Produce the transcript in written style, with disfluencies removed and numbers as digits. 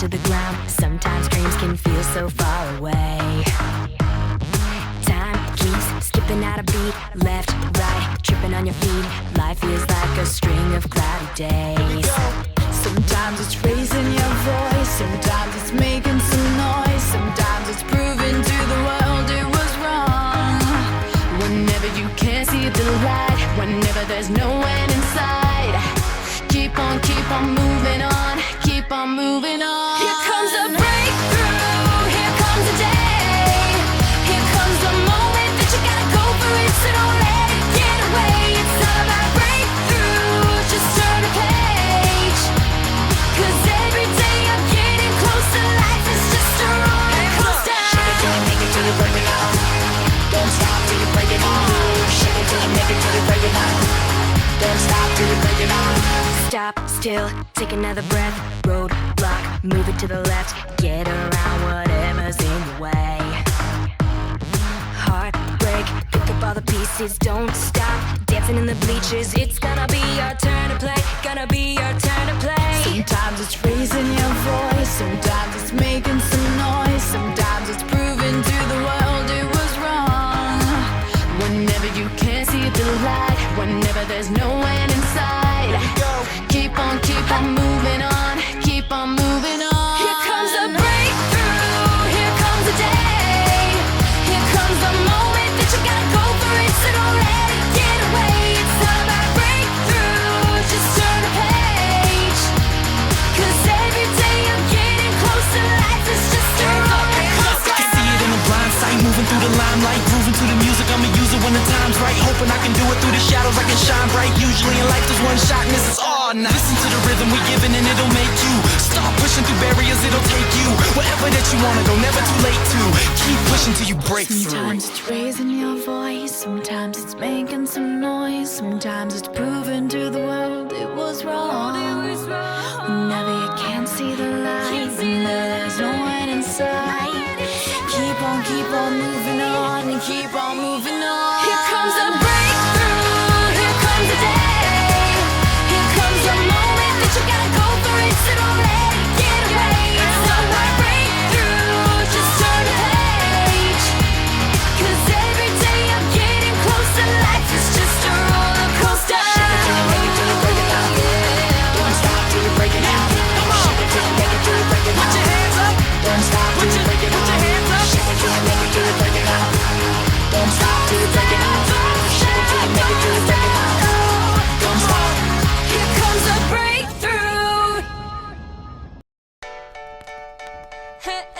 to the ground. Sometimes dreams can feel so far away. Time keeps skipping out a beat. Left, right, tripping on your feet. Life feels like a string of cloudy days. Sometimes it's raising your voice, sometimes it's making some noise, sometimes it's proving to the world it was wrong. Whenever you can't see the light, whenever there's no end in sight, keep on moving on, keep on moving on. Here comes a breakthrough, here comes a day, here comes the moment that you gotta go for it, so don't let it get away. It's all about breakthrough, just turn a page, 'cause every day you're getting closer. Life is just a roller coaster. Shake it till you make it till you break it out. Don't stop till you break it out. Shake it till you make it till you break it out. Don't stop till you break it out. Stop still, take another breath. Roadblock, move it to the left. Get around whatever's in your way. Heartbreak, pick up all the pieces. Don't stop dancing in the bleachers. It's gonna be our turn to play. Gonna be our turn to play. Sometimes it's raising your voice, sometimes it's making some noise, sometimes it's proving to the world it was wrong. Whenever you can't see the light, whenever there's no end in sight, keep on moving on, keep on moving on. Here comes a breakthrough, here comes a day, here comes the moment that you gotta go for it, so don't let it get away. It's all about breakthrough, just turn a page, 'cause every day you're getting closer. Life is just a roller coaster. I can see it in the blind sight, moving through the limelight, grooving to the music. I'ma use it when the time's right, hoping I can do it through the shadows. I can shine bright. Usually in life there's one shot and this is all night. Listen to the rhythm we giving and it'll make you start pushing through barriers. It'll take you wherever that you wanna go. Never too late to keep pushing till you break through. Sometimes it's raising your voice, sometimes it's making some noise, sometimes it's proving to the world it was wrong. Whenever you can't see the light, whenever there's no one inside, keep on moving on and keep on moving on. Here comes a breakthrough, here comes a day, here comes the moment that you gotta go for it, so don't let it get away. It's all about breakthrough, just turn a page, 'cause every day you're getting closer. Life is just a roller coaster. Shake it till you make it till you break it out. Don't stop till you break it out. Shake it till you make it till you break it out. Put your hands up. Don't stop till you break it out. Put your hands up. Shake it till you make it till you break it out. Don't stop till you break it out. Shake it till you make it till you break it out. Don't stop. Here comes a breakthrough. Hey.